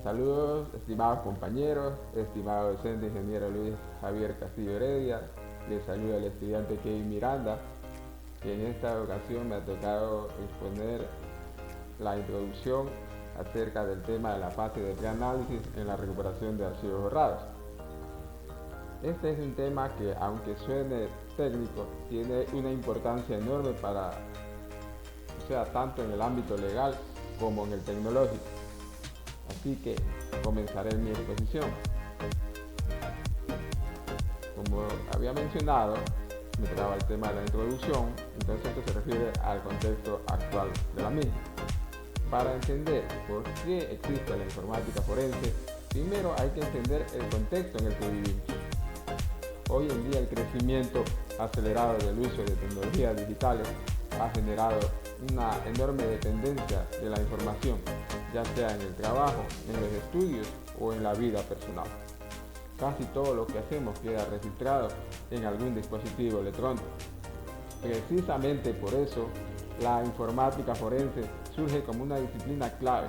Saludos, estimados compañeros, estimado docente ingeniero Luis Javier Castillo Heredia. Les saluda el estudiante Kevin Miranda, que en esta ocasión me ha tocado exponer la introducción acerca del tema de la fase de preanálisis en la recuperación de archivos borrados. Este es un tema que, aunque suene técnico, tiene una importancia enorme tanto en el ámbito legal como en el tecnológico. Así que comenzaré mi exposición. Como había mencionado, me tocaba el tema de la introducción, entonces esto se refiere al contexto actual de la misma. Para entender por qué existe la informática forense, primero hay que entender el contexto en el que vivimos. Hoy en día el crecimiento acelerado del uso de tecnologías digitales ha generado una enorme dependencia de la información, ya sea en el trabajo, en los estudios o en la vida personal. Casi todo lo que hacemos queda registrado en algún dispositivo electrónico. Precisamente por eso, la informática forense surge como una disciplina clave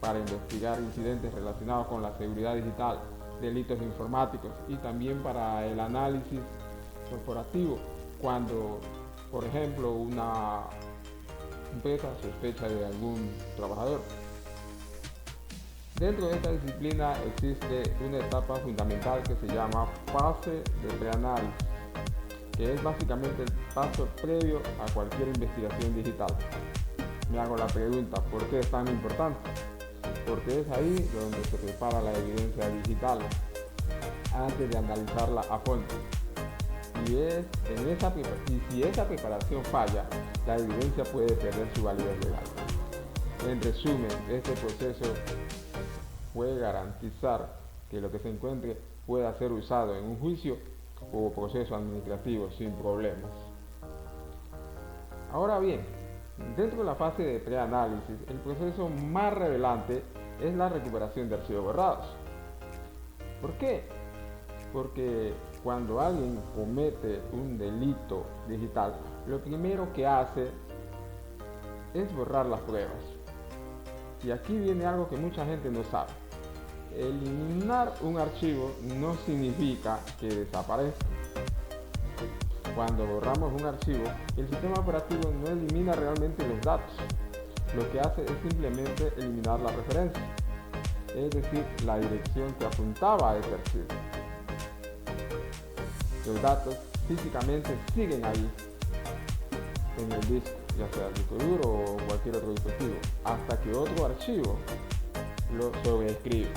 para investigar incidentes relacionados con la seguridad digital, delitos informáticos y también para el análisis corporativo cuando, por ejemplo, una empresa sospecha de algún trabajador. Dentro de esta disciplina existe una etapa fundamental que se llama fase de preanálisis, que es básicamente el paso previo a cualquier investigación digital. Me hago la pregunta, ¿por qué es tan importante? Porque es ahí donde se prepara la evidencia digital antes de analizarla a fondo. Y si esa preparación falla, la evidencia puede perder su validez legal. En resumen, este proceso puede garantizar que lo que se encuentre pueda ser usado en un juicio o proceso administrativo sin problemas. Ahora bien, dentro de la fase de preanálisis, el proceso más relevante es la recuperación de archivos borrados. ¿Por qué? Porque cuando alguien comete un delito digital, lo primero que hace es borrar las pruebas. Y aquí viene algo que mucha gente no sabe. Eliminar un archivo no significa que desaparezca. Cuando borramos un archivo, el sistema operativo no elimina realmente los datos. Lo que hace es simplemente eliminar la referencia, es decir, la dirección que apuntaba a ese archivo. Los datos físicamente siguen ahí, en el disco, ya sea el disco duro o cualquier otro dispositivo, hasta que otro archivo lo sobreescribe.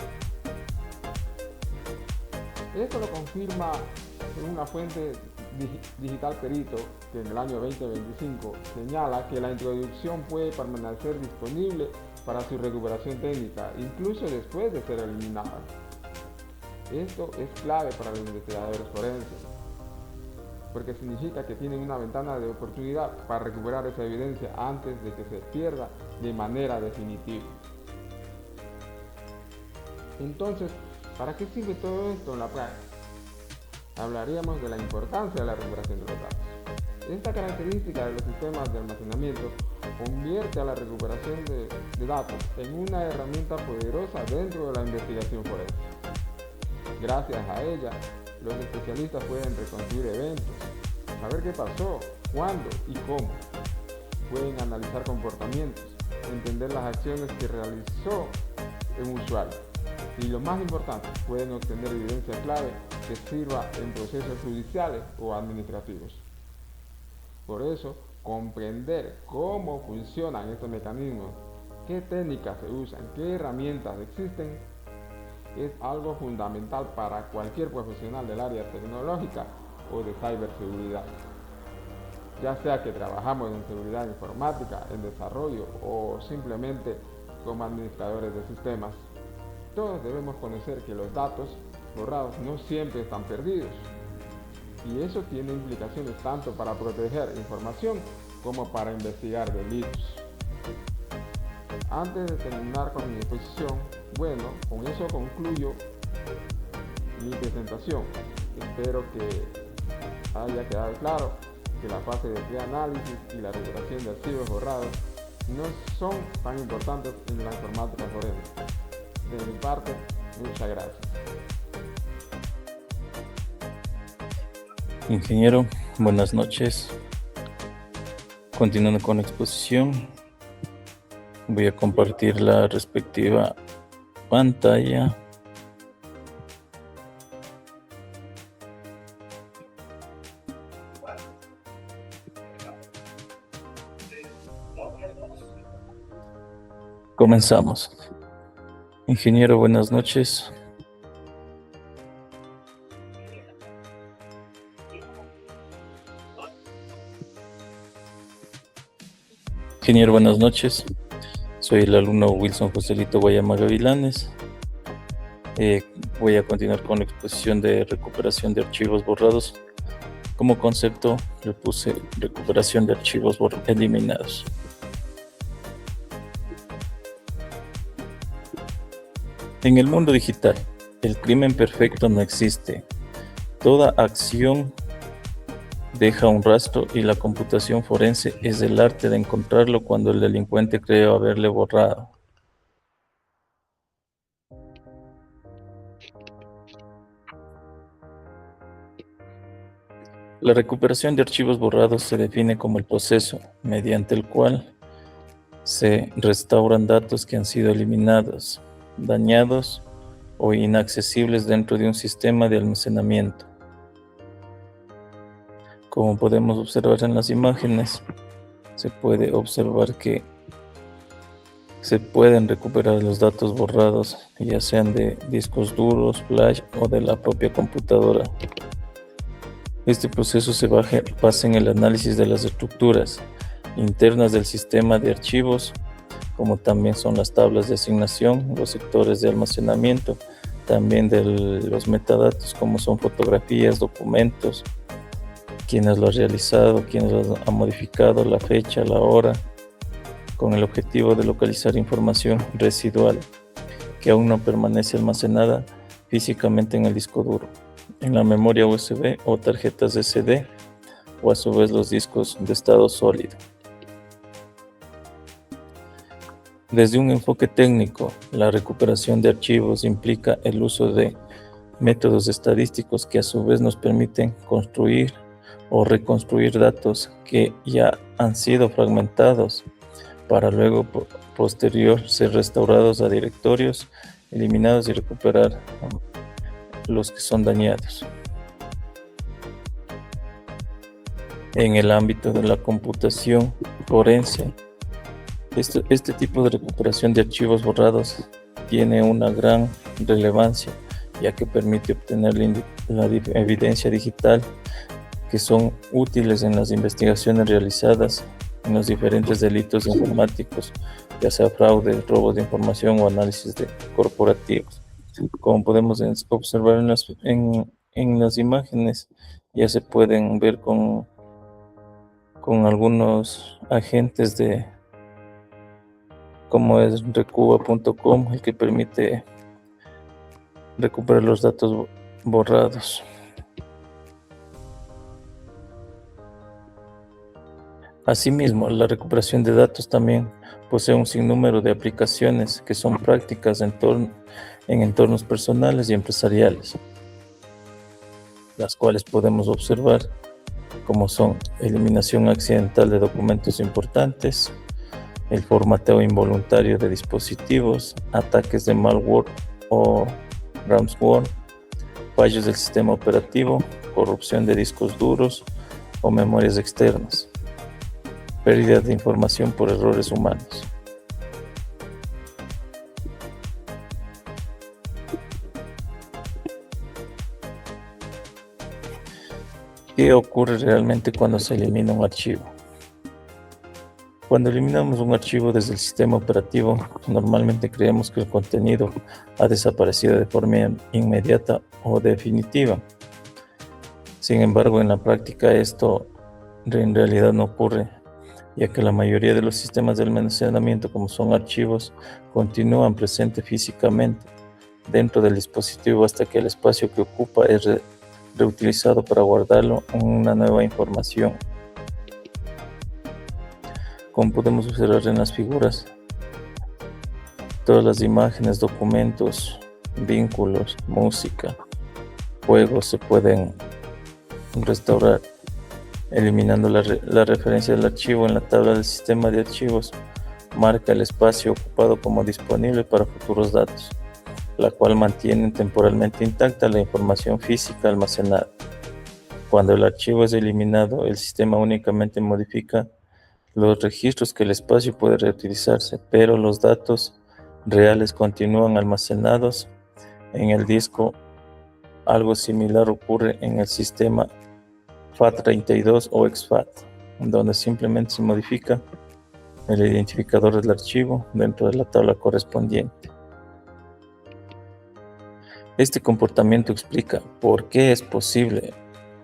Esto lo confirma en una fuente digital perito que en el año 2025 señala que la introducción puede permanecer disponible para su recuperación técnica, incluso después de ser eliminada. Esto es clave para los investigadores forenses, porque significa que tienen una ventana de oportunidad para recuperar esa evidencia antes de que se pierda de manera definitiva. Entonces, ¿para qué sirve todo esto en la práctica? Hablaríamos de la importancia de la recuperación de los datos. Esta característica de los sistemas de almacenamiento convierte a la recuperación de datos en una herramienta poderosa dentro de la investigación forense. Gracias a ella, los especialistas pueden reconstruir eventos, saber qué pasó, cuándo y cómo. Pueden analizar comportamientos, entender las acciones que realizó un usuario. Y lo más importante, pueden obtener evidencia clave que sirva en procesos judiciales o administrativos. Por eso, comprender cómo funcionan estos mecanismos, qué técnicas se usan, qué herramientas existen, es algo fundamental para cualquier profesional del área tecnológica o de ciberseguridad. Ya sea que trabajamos en seguridad informática, en desarrollo o simplemente como administradores de sistemas, todos debemos conocer que los datos borrados no siempre están perdidos. Y eso tiene implicaciones tanto para proteger información como para investigar delitos. Antes de terminar con mi exposición, con eso concluyo mi presentación. Espero que haya quedado claro que la fase de preanálisis y la recuperación de archivos borrados no son tan importantes en la informática forense. De mi parte, muchas gracias. Ingeniero, buenas noches. Continuando con la exposición, voy a compartir la respectiva pantalla. Comenzamos. Ingeniero, buenas noches. Ingeniero, buenas noches. Soy el alumno Wilson Joselito Guayama Gavilanes. Voy a continuar con la exposición de recuperación de archivos borrados. Como concepto, le puse recuperación de archivos eliminados. En el mundo digital, el crimen perfecto no existe. Toda acción deja un rastro y la computación forense es el arte de encontrarlo cuando el delincuente cree haberle borrado. La recuperación de archivos borrados se define como el proceso mediante el cual se restauran datos que han sido eliminados, dañados o inaccesibles dentro de un sistema de almacenamiento. Como podemos observar en las imágenes, se puede observar que se pueden recuperar los datos borrados, ya sean de discos duros, flash o de la propia computadora. Este proceso se basa en el análisis de las estructuras internas del sistema de archivos, como también son las tablas de asignación, los sectores de almacenamiento, también de los metadatos como son fotografías, documentos, quiénes lo ha realizado, quiénes lo ha modificado, la fecha, la hora, con el objetivo de localizar información residual que aún no permanece almacenada físicamente en el disco duro, en la memoria USB o tarjetas SD, o a su vez los discos de estado sólido. Desde un enfoque técnico, la recuperación de archivos implica el uso de métodos estadísticos que a su vez nos permiten construir o reconstruir datos que ya han sido fragmentados para luego posterior ser restaurados a directorios, eliminados y recuperar los que son dañados. En el ámbito de la computación forense, este tipo de recuperación de archivos borrados tiene una gran relevancia, ya que permite obtener la evidencia digital que son útiles en las investigaciones realizadas en los diferentes delitos informáticos, ya sea fraude, robo de información o análisis corporativos. Como podemos observar en las imágenes, ya se pueden ver con algunos agentes como es recuba.com, el que permite recuperar los datos borrados. Asimismo, la recuperación de datos también posee un sinnúmero de aplicaciones que son prácticas en entornos personales y empresariales, las cuales podemos observar como son eliminación accidental de documentos importantes, el formateo involuntario de dispositivos, ataques de malware o ransomware, fallos del sistema operativo, corrupción de discos duros o memorias externas, pérdida de información por errores humanos. ¿Qué ocurre realmente cuando se elimina un archivo? Cuando eliminamos un archivo desde el sistema operativo, normalmente creemos que el contenido ha desaparecido de forma inmediata o definitiva. Sin embargo, en la práctica esto en realidad no ocurre, ya que la mayoría de los sistemas de almacenamiento, como son archivos, continúan presentes físicamente dentro del dispositivo hasta que el espacio que ocupa es reutilizado para guardarlo en una nueva información. Como podemos observar en las figuras, todas las imágenes, documentos, vínculos, música, juegos se pueden restaurar eliminando la referencia del archivo en la tabla del sistema de archivos. Marca el espacio ocupado como disponible para futuros datos, la cual mantiene temporalmente intacta la información física almacenada. Cuando el archivo es eliminado, el sistema únicamente modifica los registros que el espacio puede reutilizarse, pero los datos reales continúan almacenados en el disco. Algo similar ocurre en el sistema FAT32 o exFAT, donde simplemente se modifica el identificador del archivo dentro de la tabla correspondiente. Este comportamiento explica por qué es posible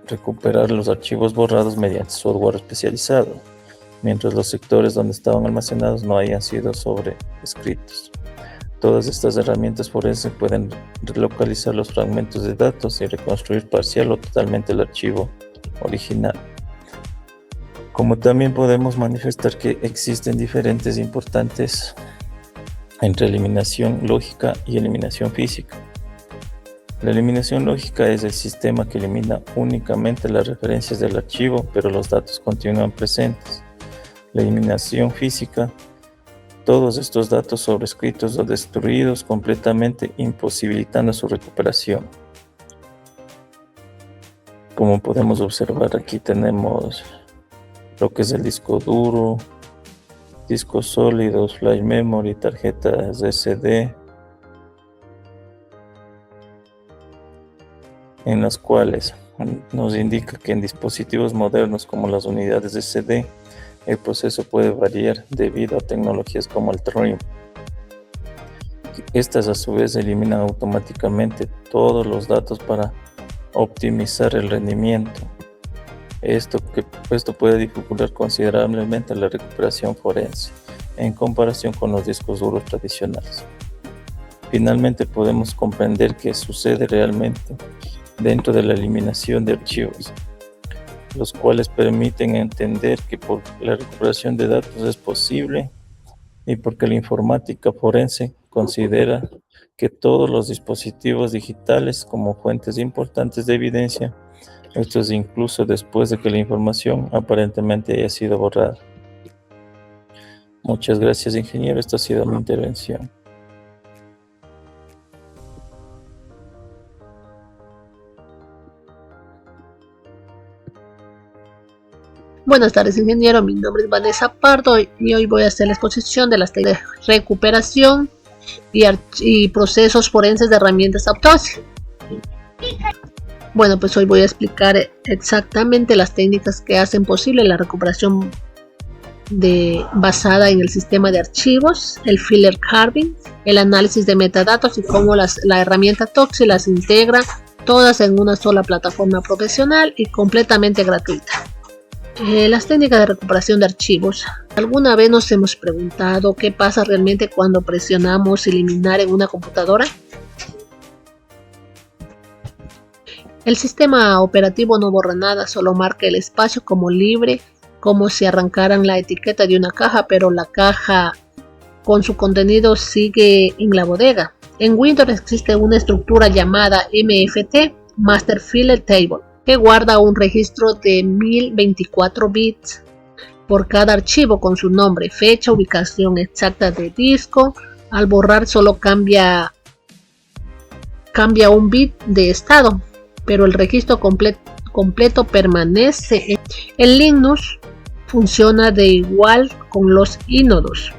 recuperar los archivos borrados mediante software especializado, mientras los sectores donde estaban almacenados no hayan sido sobreescritos. Todas estas herramientas forenses pueden relocalizar los fragmentos de datos y reconstruir parcial o totalmente el archivo original. Como también podemos manifestar que existen diferencias importantes entre eliminación lógica y eliminación física. La eliminación lógica es el sistema que elimina únicamente las referencias del archivo, pero los datos continúan presentes. La eliminación física, todos estos datos sobrescritos o destruidos completamente, imposibilitando su recuperación. Como podemos observar, aquí tenemos lo que es el disco duro, discos sólidos, flash memory, tarjetas SD, en las cuales nos indica que en dispositivos modernos como las unidades SD, el proceso puede variar debido a tecnologías como el TRIM. Estas a su vez eliminan automáticamente todos los datos para optimizar el rendimiento. Esto puede dificultar considerablemente la recuperación forense en comparación con los discos duros tradicionales. Finalmente podemos comprender qué sucede realmente dentro de la eliminación de archivos, los cuales permiten entender que la recuperación de datos es posible y porque la informática forense considera que todos los dispositivos digitales como fuentes importantes de evidencia, esto es incluso después de que la información aparentemente haya sido borrada. Muchas gracias, ingeniero. Esta ha sido mi intervención. Buenas tardes, ingeniero. Mi nombre es Vanessa Pardo y hoy voy a hacer la exposición de las técnicas de recuperación y procesos forenses de herramientas de autopsia. Bueno, pues hoy voy a explicar exactamente las técnicas que hacen posible la recuperación basada en el sistema de archivos, el filler carving, el análisis de metadatos y cómo la herramienta Toxi las integra todas en una sola plataforma profesional y completamente gratuita. Las técnicas de recuperación de archivos. ¿Alguna vez nos hemos preguntado qué pasa realmente cuando presionamos eliminar en una computadora? El sistema operativo no borra nada, solo marca el espacio como libre, como si arrancaran la etiqueta de una caja, pero la caja con su contenido sigue en la bodega. En Windows existe una estructura llamada MFT, Master File Table, que guarda un registro de 1024 bits por cada archivo con su nombre, fecha, ubicación exacta de disco. Al borrar solo cambia un bit de estado, pero el registro completo permanece. En Linux funciona de igual con los ínodos,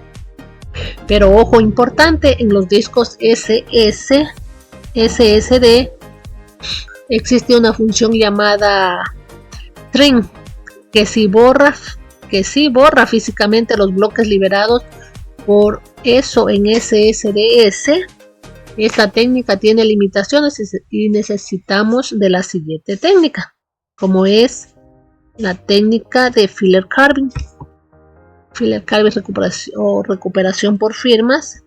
pero ojo importante, en los discos SSD existe una función llamada trim que sí borra físicamente los bloques liberados. Por eso en SSDS esta técnica tiene limitaciones y necesitamos de la siguiente técnica, como es la técnica de filler carving. Filler carving recuperación por firmas.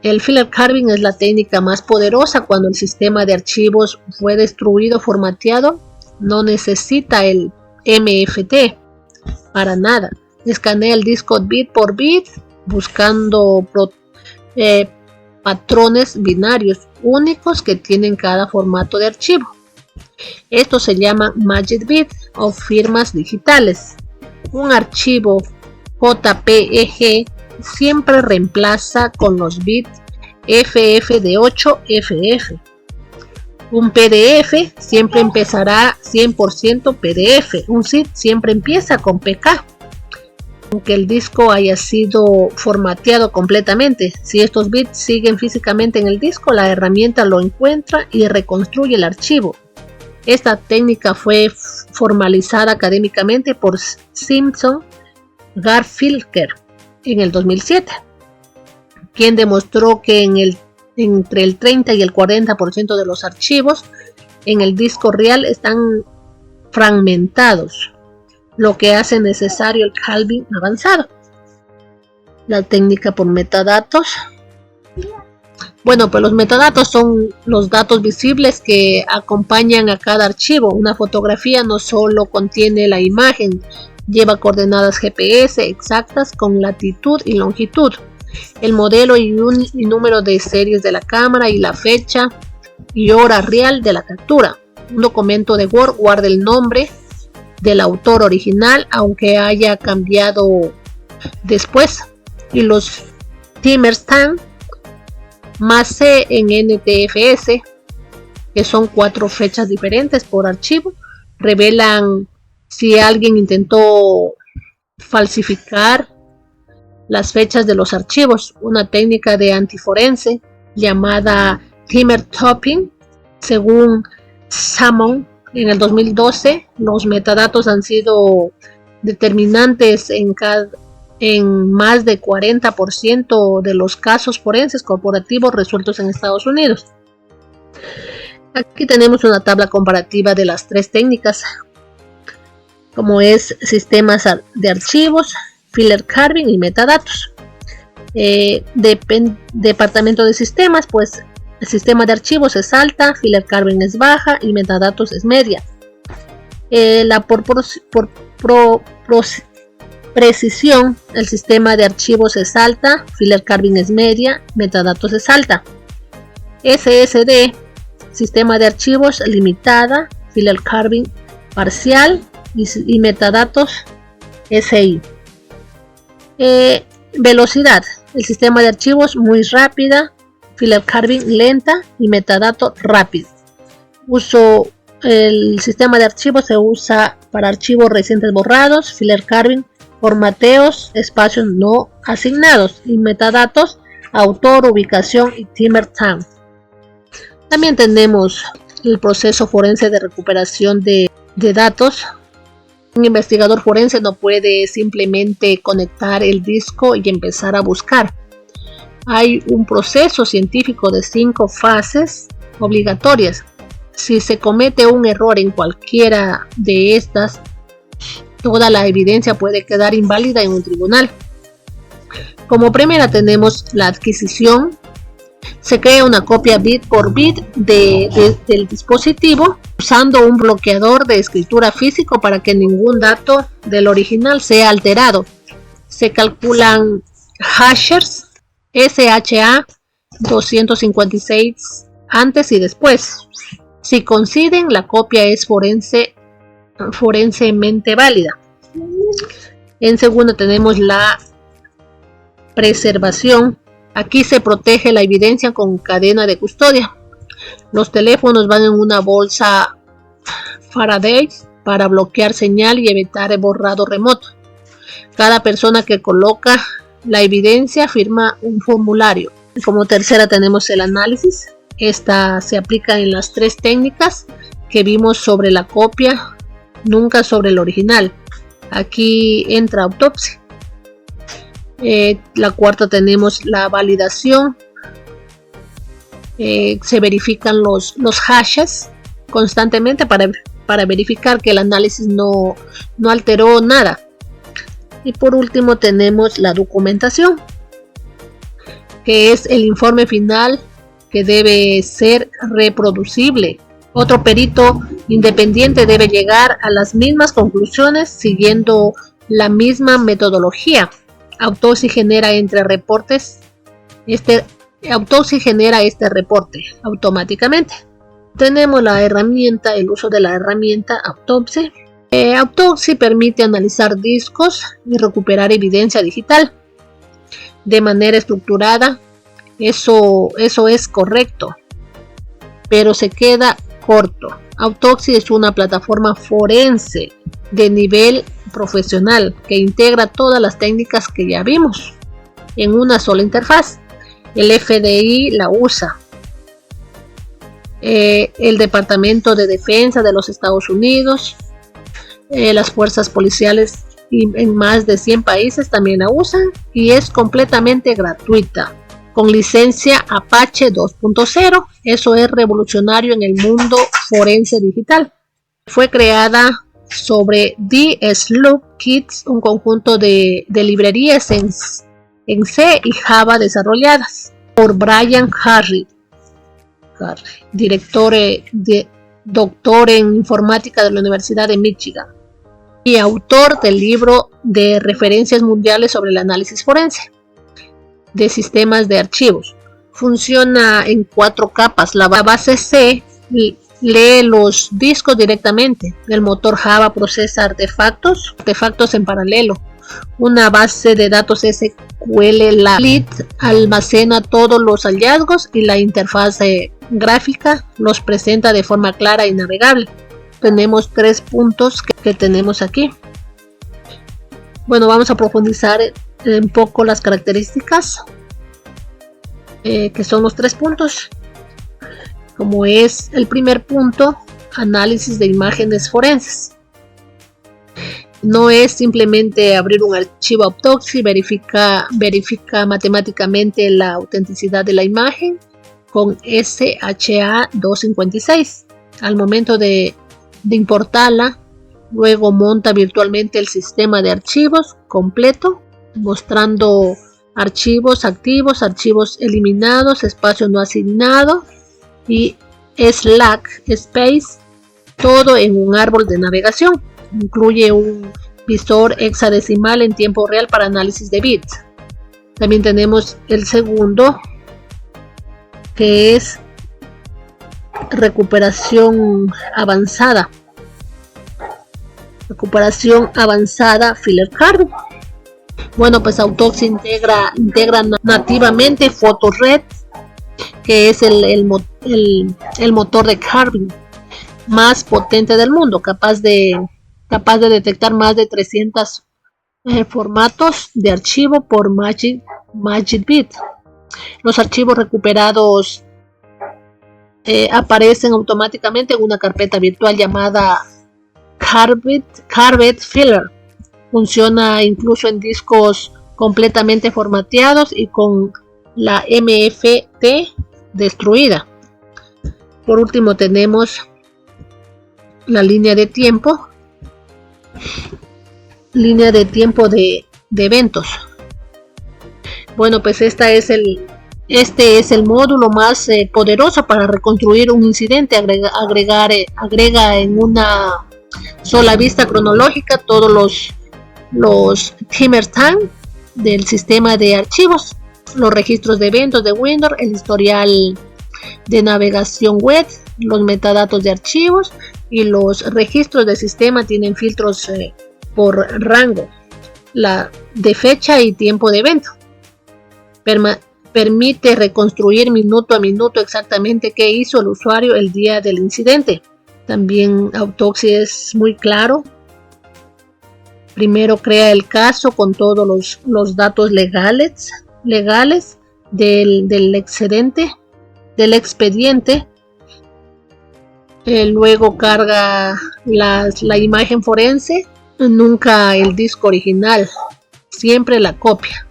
El filler carving es la técnica más poderosa cuando el sistema de archivos fue destruido, formateado. No necesita el MFT para nada. Escanea el disco bit por bit buscando patrones binarios únicos que tienen cada formato de archivo. Esto se llama Magic Bit o firmas digitales. Un archivo JPEG siempre reemplaza con los bits FF de 8 FF. Un PDF siempre empezará 100% PDF. Un zip siempre empieza con PK. Aunque el disco haya sido formateado completamente, si estos bits siguen físicamente en el disco, la herramienta lo encuentra y reconstruye el archivo. Esta técnica fue formalizada académicamente por Simpson Garfinkel en el 2007, quien demostró que entre el 30 y el 40% de los archivos en el disco real están fragmentados, lo que hace necesario el halving avanzado. La técnica por metadatos. Bueno, pues los metadatos son los datos visibles que acompañan a cada archivo. Una fotografía no solo contiene la imagen, lleva coordenadas GPS exactas con latitud y longitud, el modelo y número de series de la cámara y la fecha y hora real de la captura. Un documento de Word guarda el nombre del autor original, aunque haya cambiado después, y los timestamps más C en NTFS, que son 4 fechas diferentes por archivo, revelan si alguien intentó falsificar las fechas de los archivos. Una técnica de antiforense llamada timer topping. Según Salmon, en el 2012 los metadatos han sido determinantes en más de 40% de los casos forenses corporativos resueltos en Estados Unidos. Aquí tenemos una tabla comparativa de las 3 técnicas, como es sistemas de archivos, filler carving y metadatos. Departamento de sistemas, pues el sistema de archivos es alta, filler carving es baja y metadatos es media. Precisión, el sistema de archivos es alta, filler carving es media, metadatos es alta. SSD, sistema de archivos limitada, filler carving parcial y metadatos SI. Velocidad, el sistema de archivos muy rápida, filler carving lenta y metadato rápido. El sistema de archivos se usa para archivos recientes borrados, filler carving, formateos, espacios no asignados y metadatos, autor, ubicación y timestamp. También tenemos el proceso forense de recuperación de datos. Un investigador forense no puede simplemente conectar el disco y empezar a buscar. Hay un proceso científico de 5 fases obligatorias. Si se comete un error en cualquiera de estas, toda la evidencia puede quedar inválida en un tribunal. Como primera tenemos la adquisición. Se crea una copia bit por bit del dispositivo usando un bloqueador de escritura físico para que ningún dato del original sea alterado. Se calculan hashes SHA 256 antes y después. Si coinciden, la copia es forensemente válida. En segunda tenemos la preservación. Aquí se protege la evidencia con cadena de custodia. Los teléfonos van en una bolsa Faraday para bloquear señal y evitar el borrado remoto. Cada persona que coloca la evidencia firma un formulario. Como tercera tenemos el análisis. Esta se aplica en las 3 técnicas que vimos sobre la copia, nunca sobre el original. Aquí entra autopsia. La cuarta tenemos la validación. Se verifican los hashes constantemente para verificar que el análisis no alteró nada. Y por último tenemos la documentación, que es el informe final que debe ser reproducible. Otro perito independiente debe llegar a las mismas conclusiones siguiendo la misma metodología. Autopsy genera Autopsy genera este reporte automáticamente. Tenemos la herramienta, el uso de la herramienta Autopsy. Autopsy permite analizar discos y recuperar evidencia digital de manera estructurada. Eso es correcto, pero se queda corto. Autopsy es una plataforma forense de nivel profesional que integra todas las técnicas que ya vimos en una sola interfaz. El FBI la usa, el Departamento de Defensa de los Estados Unidos, las fuerzas policiales en más de 100 países también la usan, y es completamente gratuita con licencia Apache 2.0. Eso es revolucionario en el mundo forense digital. Fue creada sobre DSLoop Kits, un conjunto de librerías en C y Java desarrolladas por Brian Harry, doctor en informática de la Universidad de Michigan y autor del libro de referencias mundiales sobre el análisis forense de sistemas de archivos. Funciona en 4 capas. La base C lee los discos directamente. El motor Java procesa artefactos en paralelo. Una base de datos SQLite almacena todos los hallazgos y la interfaz gráfica los presenta de forma clara y navegable. Tenemos 3 puntos que tenemos aquí. Bueno, vamos a profundizar un poco las características que son los 3 puntos. Como es el primer punto, análisis de imágenes forenses. No es simplemente abrir un archivo Autopsy, verifica matemáticamente la autenticidad de la imagen con SHA-256 al momento de importarla. Luego monta virtualmente el sistema de archivos completo, mostrando archivos activos, archivos eliminados, espacio no asignado y slack space, todo en un árbol de navegación. Incluye un visor hexadecimal en tiempo real para análisis de bits. También tenemos el segundo, que es recuperación avanzada. Filler Card. Bueno, pues Autopsy integra nativamente PhotoRed, que es el motor de Carbon más potente del mundo, capaz de detectar más de 300 formatos de archivo por Magic Bit. Los archivos recuperados aparecen automáticamente en una carpeta virtual llamada Carpet Filler. Funciona incluso en discos completamente formateados y con la MFT destruida. Por último tenemos la línea de tiempo de eventos. Bueno, pues este es el módulo más poderoso para reconstruir un incidente. Agrega en una sola vista cronológica todos los timestamps del sistema de archivos, los registros de eventos de Windows, el historial de navegación web, los metadatos de archivos y los registros del sistema tienen filtros por rango, de fecha y tiempo de evento. Permite reconstruir minuto a minuto exactamente qué hizo el usuario el día del incidente. También Autopsy es muy claro. Primero crea el caso con todos los datos legales del expediente. Luego carga la imagen forense, nunca el disco original, siempre la copia.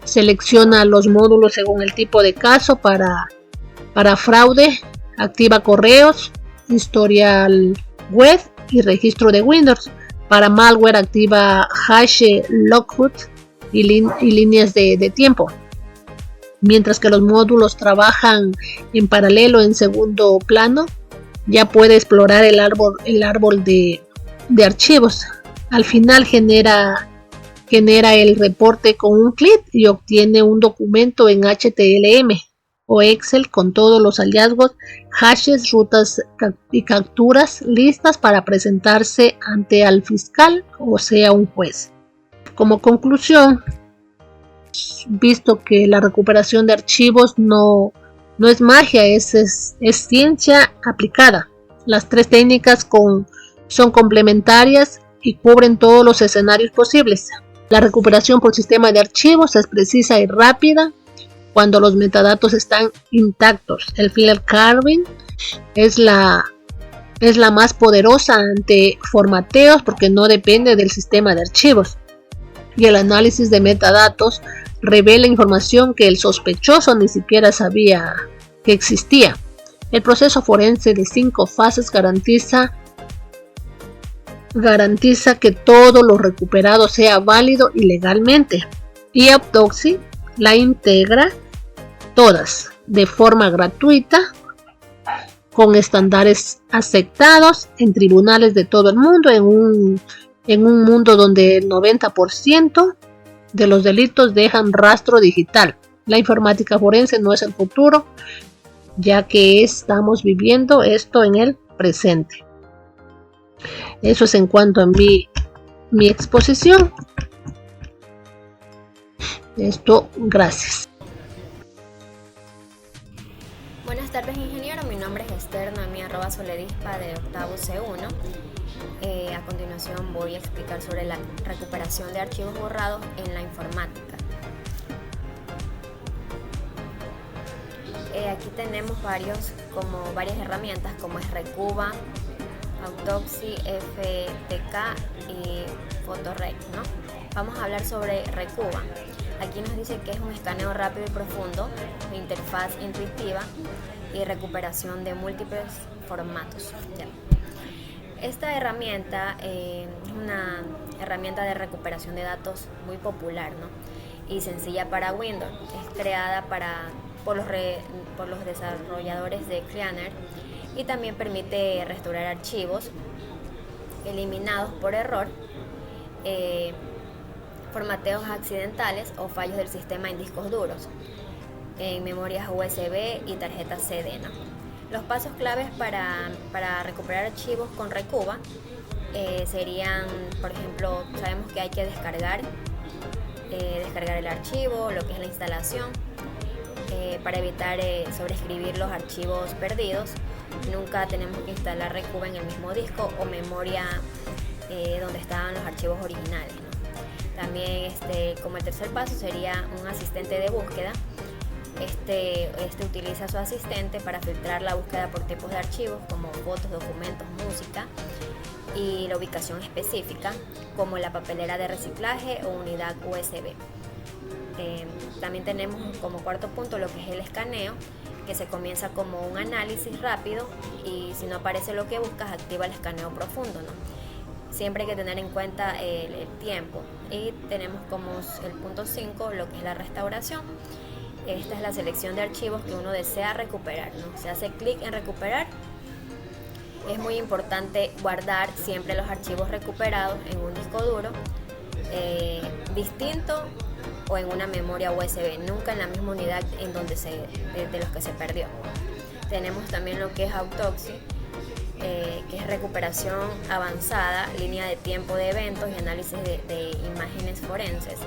Selecciona los módulos según el tipo de caso. Para fraude, activa correos, historial web y registro de Windows. Para malware, activa hash lookup y líneas de tiempo. Mientras que los módulos trabajan en paralelo en segundo plano, ya puede explorar el árbol de archivos. Al final genera genera el reporte con un clic y obtiene un documento en HTML o Excel con todos los hallazgos, hashes, rutas y capturas listas para presentarse ante el fiscal o sea un juez. Como conclusión, visto que la recuperación de archivos no es magia, es ciencia aplicada. Las tres técnicas son complementarias y cubren todos los escenarios posibles. La recuperación por sistema de archivos es precisa y rápida cuando los metadatos están intactos. El file carving es la más poderosa ante formateos porque no depende del sistema de archivos. Y el análisis de metadatos revela información que el sospechoso ni siquiera sabía que existía. El proceso forense de 5 fases garantiza que todo lo recuperado sea válido y legalmente. Y Autopsy la integra todas de forma gratuita con estándares aceptados en tribunales de todo el mundo, en un mundo donde el 90% de los delitos dejan rastro digital. La informática forense no es el futuro, ya que estamos viviendo esto en el presente. Eso es en cuanto a mi exposición. Gracias. Buenas tardes, ingeniero. Mi nombre es Esther Noemí Soledispa de octavo C1. A continuación voy a explicar sobre la recuperación de archivos borrados en la informática. Aquí tenemos varias herramientas como es Recuba, Autopsy, FTK y Photorec, ¿no? Vamos a hablar sobre Recuba. Aquí nos dice que es un escaneo rápido y profundo, interfaz intuitiva y recuperación de múltiples formatos. Ya. Esta herramienta es una herramienta de recuperación de datos muy popular, ¿no? Y sencilla para Windows. Es creada por los desarrolladores de Cleaner y también permite restaurar archivos eliminados por error, formateos accidentales o fallos del sistema en discos duros, en memorias USB y tarjetas CD, ¿no? Los pasos claves para recuperar archivos con Recuba serían, por ejemplo, sabemos que hay que descargar el archivo, lo que es la instalación, para evitar sobreescribir los archivos perdidos. Nunca tenemos que instalar Recuba en el mismo disco o memoria donde estaban los archivos originales, ¿no? También como el tercer paso sería un asistente de búsqueda. Este utiliza su asistente para filtrar la búsqueda por tipos de archivos como fotos, documentos, música y la ubicación específica como la papelera de reciclaje o unidad USB. También tenemos como cuarto punto lo que es el escaneo, que se comienza como un análisis rápido y si no aparece lo que buscas, activa el escaneo profundo, ¿no? Siempre hay que tener en cuenta el tiempo. Y tenemos como el punto 5 lo que es la restauración. Esta es la selección de archivos que uno desea recuperar, ¿no? Se hace clic en recuperar. Es muy importante guardar siempre los archivos recuperados en un disco duro distinto o en una memoria USB, nunca en la misma unidad en donde de los que se perdió. Tenemos también lo que es Autopsy, que es recuperación avanzada, línea de tiempo de eventos y análisis de imágenes forenses.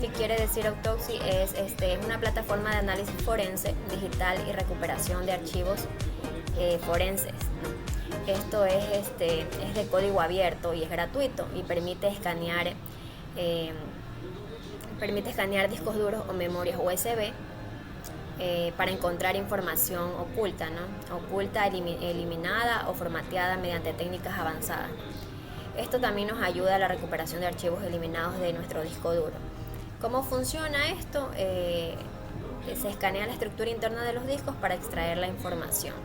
¿Qué quiere decir Autopsy? Es una plataforma de análisis forense digital y recuperación de archivos forenses, ¿no? Esto es de código abierto y es gratuito y permite escanear discos duros o memorias USB para encontrar información oculta, ¿no? Oculta, eliminada o formateada mediante técnicas avanzadas. Esto también nos ayuda a la recuperación de archivos eliminados de nuestro disco duro. ¿Cómo funciona esto? Se escanea la estructura interna de los discos para extraer la información.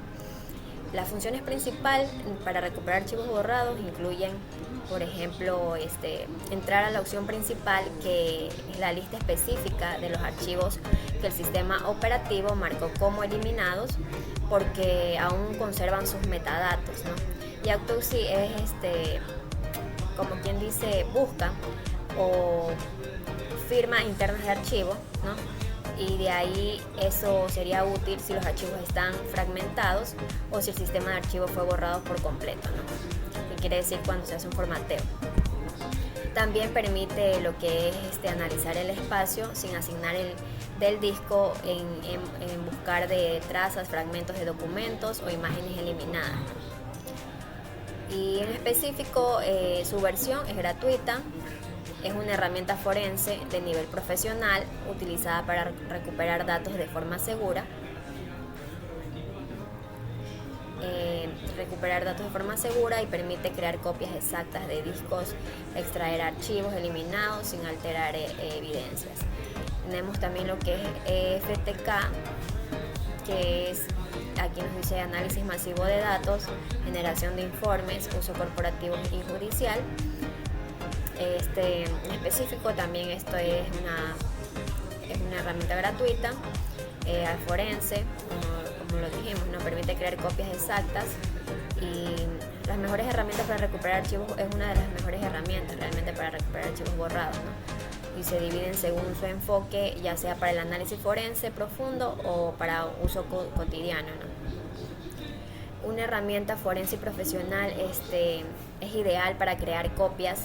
Las funciones principales para recuperar archivos borrados incluyen, por ejemplo, entrar a la opción principal, que es la lista específica de los archivos que el sistema operativo marcó como eliminados porque aún conservan sus metadatos, ¿no? Y Autopsy es, como quien dice, busca o firmas internas de archivo, ¿no? Y de ahí eso sería útil si los archivos están fragmentados o si el sistema de archivos fue borrado por completo, ¿no? ¿Qué quiere decir cuando se hace un formateo? También permite lo que es analizar el espacio sin asignar del disco en buscar de trazas, fragmentos de documentos o imágenes eliminadas. Y en específico, su versión es gratuita, es una herramienta forense de nivel profesional utilizada para recuperar datos de forma segura. Y permite crear copias exactas de discos, extraer archivos eliminados sin alterar evidencias. Tenemos también lo que es FTK, que es, aquí nos dice análisis masivo de datos, generación de informes, uso corporativo y judicial. En específico también esto es una herramienta gratuita, forense, como lo dijimos, nos permite crear copias exactas y las mejores herramientas para recuperar archivos, es una de las mejores herramientas realmente para recuperar archivos borrados, ¿no? Y se dividen según su enfoque, ya sea para el análisis forense profundo o para uso cotidiano, ¿no? Una herramienta forense y profesional es ideal para crear copias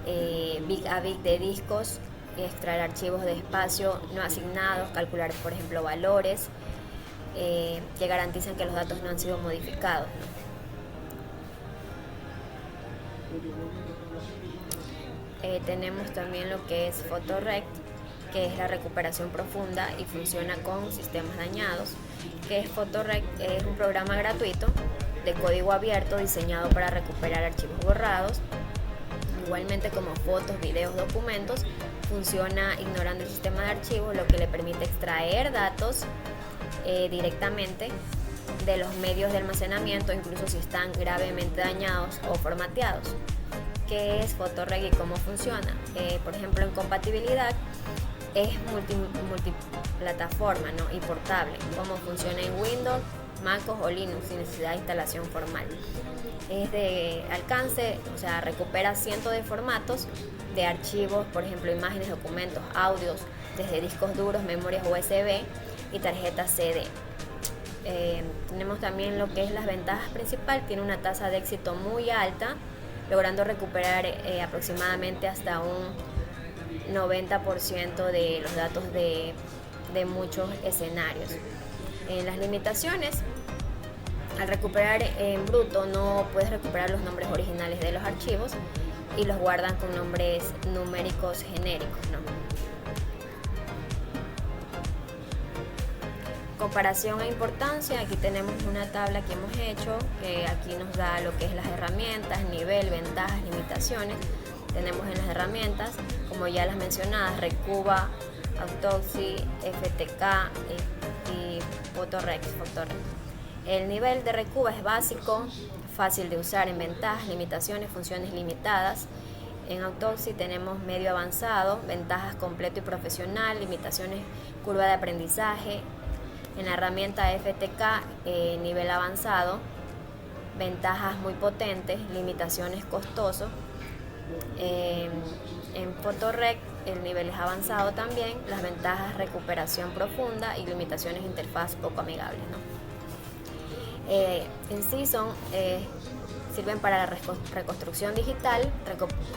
big a big de discos, extraer archivos de espacio no asignados, calcular por ejemplo valores que garantizan que los datos no han sido modificados, ¿no? Tenemos también lo que es Photorec, que es la recuperación profunda y funciona con sistemas dañados. Que es Photorec, es un programa gratuito de código abierto diseñado para recuperar archivos borrados. Igualmente como fotos, videos, documentos, funciona ignorando el sistema de archivos, lo que le permite extraer datos directamente de los medios de almacenamiento, incluso si están gravemente dañados o formateados. ¿Qué es Photorec y cómo funciona? Por ejemplo, en compatibilidad es multiplataforma, ¿no? Y portable, como funciona en Windows, MacOS o Linux sin necesidad de instalación formal. Es de alcance, o sea, recupera cientos de formatos de archivos, por ejemplo, imágenes, documentos, audios, desde discos duros, memorias USB y tarjetas CD. Tenemos también lo que es las ventajas principales, tiene una tasa de éxito muy alta, logrando recuperar aproximadamente hasta un 90% de los datos de muchos escenarios. Las limitaciones: al recuperar en bruto no puedes recuperar los nombres originales de los archivos y los guardan con nombres numéricos genéricos, ¿no? Comparación e importancia: aquí tenemos una tabla que hemos hecho, que aquí nos da lo que es las herramientas, nivel, ventajas, limitaciones. Tenemos en las herramientas, como ya las mencionadas, Recuba, Autopsy, FTK y Photorec. El nivel de Recuba es básico, fácil de usar. En ventajas, limitaciones, funciones limitadas. En Autopsy tenemos medio avanzado, ventajas completo y profesional, limitaciones, curva de aprendizaje. En la herramienta FTK, nivel avanzado, ventajas muy potentes, limitaciones costoso. En Photorec el nivel es avanzado también, las ventajas recuperación profunda y limitaciones interfaz poco amigables, ¿no? En sí sirven para la reconstrucción digital,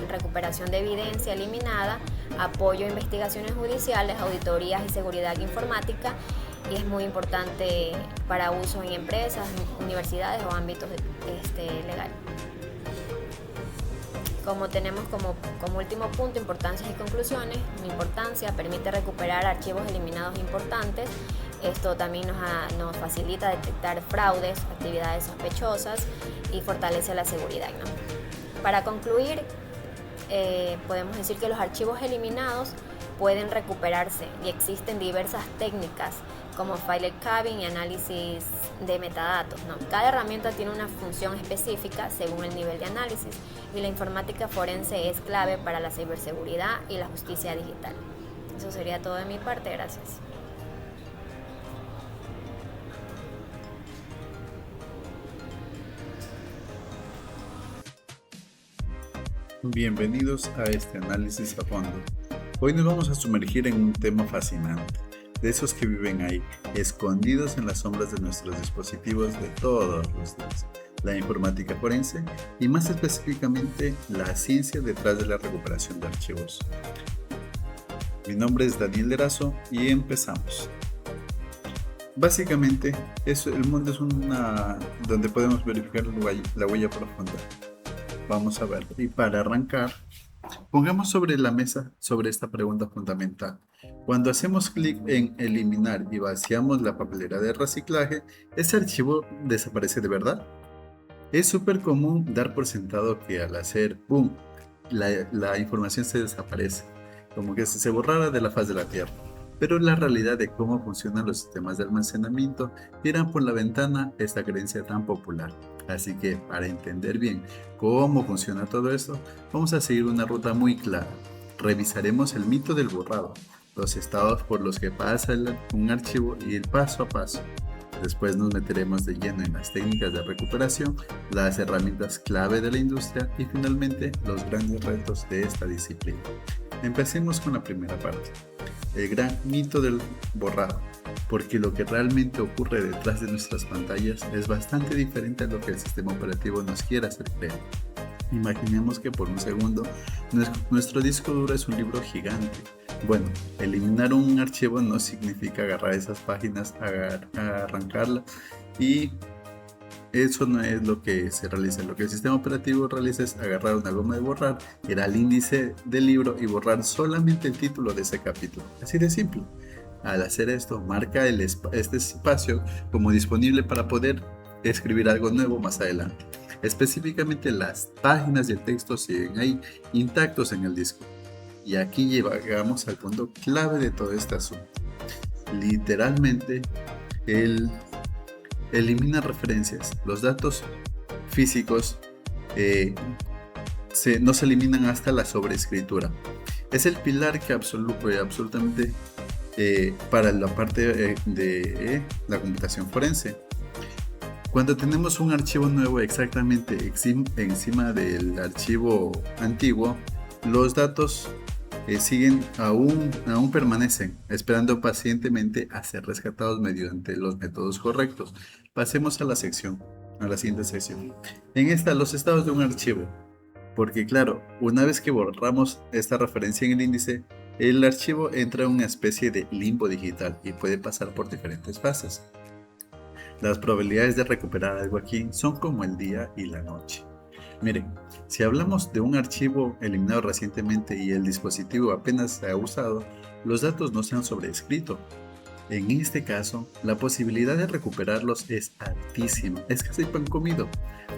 recuperación de evidencia eliminada, apoyo a investigaciones judiciales, auditorías y seguridad informática, y es muy importante para uso en empresas, universidades o ámbitos legal. Como tenemos como último punto, importancias y conclusiones. Importancia: permite recuperar archivos eliminados importantes. Esto también nos facilita detectar fraudes, actividades sospechosas y fortalece la seguridad, ¿no? Para concluir, podemos decir que los archivos eliminados pueden recuperarse y existen diversas técnicas como file cabin y análisis de metadatos, ¿no? Cada herramienta tiene una función específica según el nivel de análisis, y la informática forense es clave para la ciberseguridad y la justicia digital. Eso sería todo de mi parte. Gracias. Bienvenidos a este análisis a fondo. Hoy nos vamos a sumergir en un tema fascinante, de esos que viven ahí, escondidos en las sombras de nuestros dispositivos de todos los días, la informática forense y más específicamente la ciencia detrás de la recuperación de archivos. Mi nombre es Daniel Derazo y empezamos. Básicamente, el mundo es donde podemos verificar la huella profunda. Vamos a ver, y para arrancar, pongamos sobre la mesa esta pregunta fundamental. Cuando hacemos clic en eliminar y vaciamos la papelera de reciclaje, ¿ese archivo desaparece de verdad? Es súper común dar por sentado que al hacer ¡pum!, la información se desaparece, como que se borrara de la faz de la Tierra. Pero la realidad de cómo funcionan los sistemas de almacenamiento tiran por la ventana esta creencia tan popular. Así que para entender bien cómo funciona todo esto, vamos a seguir una ruta muy clara. Revisaremos el mito del borrado, los estados por los que pasa un archivo y el paso a paso. Después nos meteremos de lleno en las técnicas de recuperación, las herramientas clave de la industria y finalmente los grandes retos de esta disciplina. Empecemos con la primera parte, el gran mito del borrado, porque lo que realmente ocurre detrás de nuestras pantallas es bastante diferente a lo que el sistema operativo nos quiere hacer creer. Imaginemos que por un segundo nuestro disco duro es un libro gigante. Bueno, eliminar un archivo no significa agarrar esas páginas, arrancarlas, y eso no es lo que se realiza. Lo que el sistema operativo realiza es agarrar una goma de borrar, ir al índice del libro y borrar solamente el título de ese capítulo. Así de simple. Al hacer esto, marca este espacio como disponible para poder escribir algo nuevo más adelante. Específicamente las páginas y el texto siguen ahí intactos en el disco. Y aquí llegamos al punto clave de todo este asunto. Literalmente, elimina referencias. Los datos físicos no se eliminan hasta la sobreescritura. Es el pilar que absolutamente para la parte de la computación forense. Cuando tenemos un archivo nuevo exactamente encima del archivo antiguo, los datos aún permanecen, esperando pacientemente a ser rescatados mediante los métodos correctos. Pasemos a la siguiente sección. En esta, los estados de un archivo. Porque claro, una vez que borramos esta referencia en el índice, el archivo entra en una especie de limbo digital y puede pasar por diferentes fases. Las probabilidades de recuperar algo aquí son como el día y la noche. Miren, si hablamos de un archivo eliminado recientemente y el dispositivo apenas se ha usado, los datos no se han sobreescrito. En este caso, la posibilidad de recuperarlos es altísima, es casi pan comido.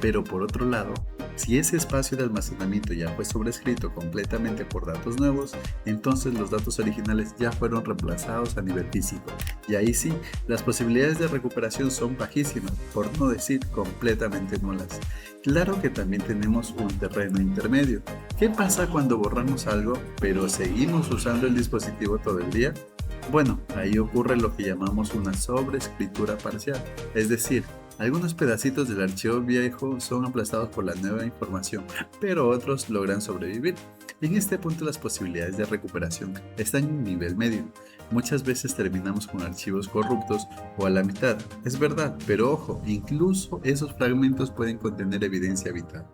Pero por otro lado, si ese espacio de almacenamiento ya fue sobrescrito completamente por datos nuevos, entonces los datos originales ya fueron reemplazados a nivel físico. Y ahí sí, las posibilidades de recuperación son bajísimas, por no decir completamente nulas. Claro que también tenemos un terreno intermedio. ¿Qué pasa cuando borramos algo, pero seguimos usando el dispositivo todo el día? Bueno, ahí ocurre lo que llamamos una sobreescritura parcial, es decir, algunos pedacitos del archivo viejo son aplastados por la nueva información, pero otros logran sobrevivir. En este punto las posibilidades de recuperación están en un nivel medio. Muchas veces terminamos con archivos corruptos o a la mitad, es verdad, pero ojo, incluso esos fragmentos pueden contener evidencia vital.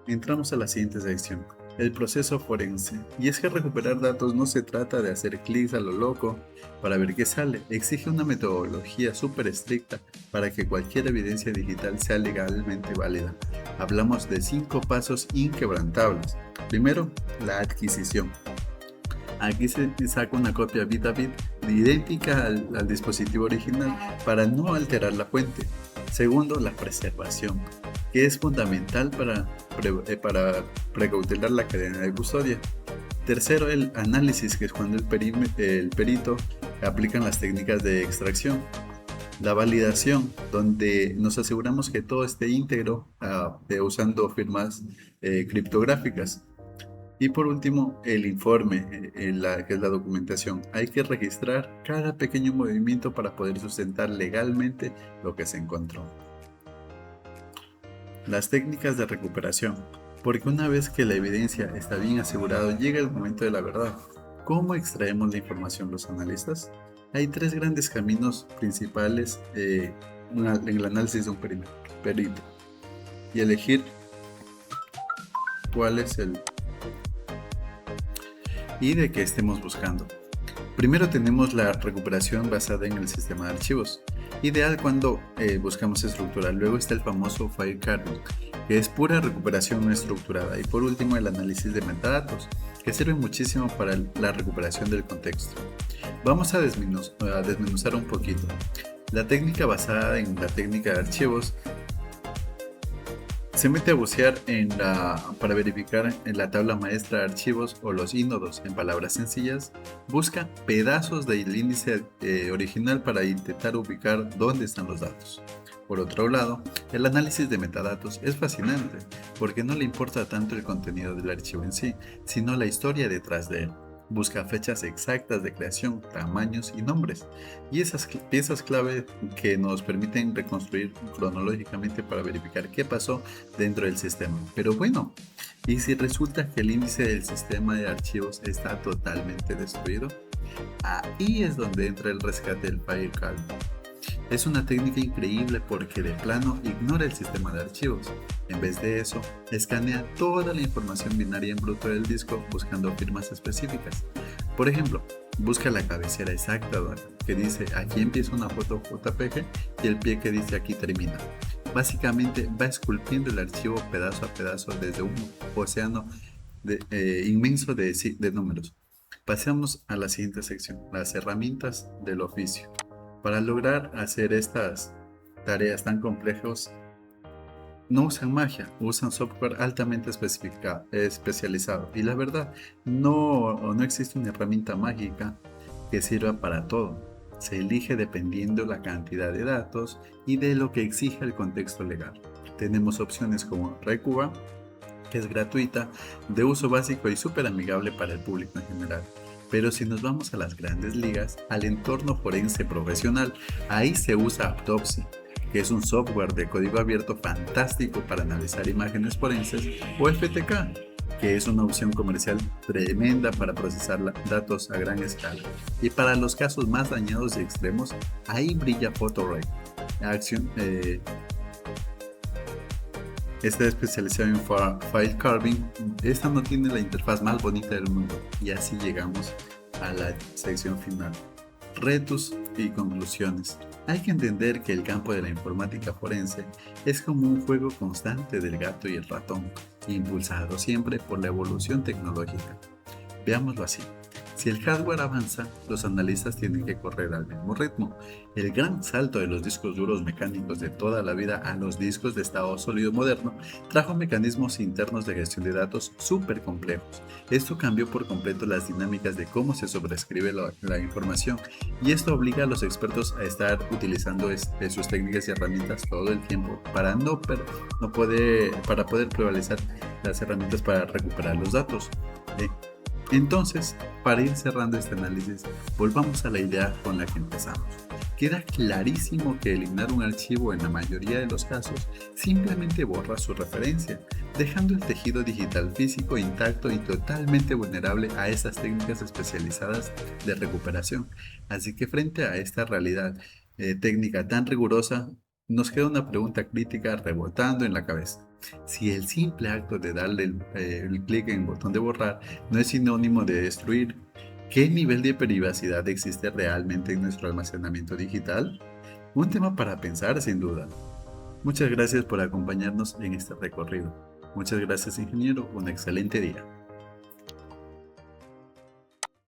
Entramos a la siguiente sección. El proceso forense. Y es que recuperar datos no se trata de hacer clics a lo loco para ver qué sale. Exige una metodología súper estricta para que cualquier evidencia digital sea legalmente válida. Hablamos de 5 pasos inquebrantables. Primero, la adquisición. Aquí se saca una copia bit a bit idéntica al dispositivo original para no alterar la fuente. Segundo, la preservación, que es fundamental para precautelar la cadena de custodia. Tercero, el análisis, que es cuando el perito aplica las técnicas de extracción. La validación, donde nos aseguramos que todo esté íntegro usando firmas criptográficas. Y por último, el informe, que es la documentación. Hay que registrar cada pequeño movimiento para poder sustentar legalmente lo que se encontró. Las técnicas de recuperación. Porque una vez que la evidencia está bien asegurada, llega el momento de la verdad. ¿Cómo extraemos la información los analistas? Hay tres grandes caminos principales en el análisis de un perito y elegir cuál es el y de qué estemos buscando. Primero tenemos la recuperación basada en el sistema de archivos, ideal cuando buscamos estructurar. Luego está el famoso file carving, que es pura recuperación no estructurada. Y por último el análisis de metadatos, que sirve muchísimo para la recuperación del contexto. Vamos a desmenuzar un poquito. La técnica basada en la técnica de archivos se mete a bucear para verificar en la tabla maestra de archivos o los ínodos. En palabras sencillas, busca pedazos del índice original para intentar ubicar dónde están los datos. Por otro lado, el análisis de metadatos es fascinante porque no le importa tanto el contenido del archivo en sí, sino la historia detrás de él. Busca fechas exactas de creación, tamaños y nombres, y esas piezas clave que nos permiten reconstruir cronológicamente para verificar qué pasó dentro del sistema. Pero bueno, ¿y si resulta que el índice del sistema de archivos está totalmente destruido? Ahí es donde entra el rescate del file carving. Es una técnica increíble porque de plano ignora el sistema de archivos. En vez de eso, escanea toda la información binaria en bruto del disco buscando firmas específicas. Por ejemplo, busca la cabecera exacta que dice aquí empieza una foto JPG y el pie que dice aquí termina. Básicamente va esculpiendo el archivo pedazo a pedazo desde un océano inmenso de números. Pasemos a la siguiente sección, las herramientas del oficio. Para lograr hacer estas tareas tan complejas, no usan magia, usan software altamente especializado. Y la verdad, no existe una herramienta mágica que sirva para todo. Se elige dependiendo la cantidad de datos y de lo que exija el contexto legal. Tenemos opciones como Recuba, que es gratuita, de uso básico y súper amigable para el público en general. Pero si nos vamos a las grandes ligas, al entorno forense profesional, ahí se usa Autopsy, que es un software de código abierto fantástico para analizar imágenes forenses, o FTK, que es una opción comercial tremenda para procesar datos a gran escala. Y para los casos más dañados y extremos, ahí brilla PhotoRay. Está especializado en file carving. Esta no tiene la interfaz más bonita del mundo. Y así llegamos a la sección final. Retos y conclusiones. Hay que entender que el campo de la informática forense es como un juego constante del gato y el ratón, impulsado siempre por la evolución tecnológica. Veámoslo así. Si el hardware avanza, los analistas tienen que correr al mismo ritmo. El gran salto de los discos duros mecánicos de toda la vida a los discos de estado sólido moderno trajo mecanismos internos de gestión de datos súper complejos. Esto cambió por completo las dinámicas de cómo se sobrescribe la información, y esto obliga a los expertos a estar utilizando sus técnicas y herramientas todo el tiempo para poder prevalecer las herramientas para recuperar los datos. Entonces, para ir cerrando este análisis, volvamos a la idea con la que empezamos. Queda clarísimo que eliminar un archivo en la mayoría de los casos simplemente borra su referencia, dejando el tejido digital físico intacto y totalmente vulnerable a estas técnicas especializadas de recuperación. Así que frente a esta realidad técnica tan rigurosa, nos queda una pregunta crítica rebotando en la cabeza. Si el simple acto de darle el clic en el botón de borrar no es sinónimo de destruir, ¿qué nivel de privacidad existe realmente en nuestro almacenamiento digital? Un tema para pensar, sin duda. Muchas gracias por acompañarnos en este recorrido. Muchas gracias, ingeniero. Un excelente día.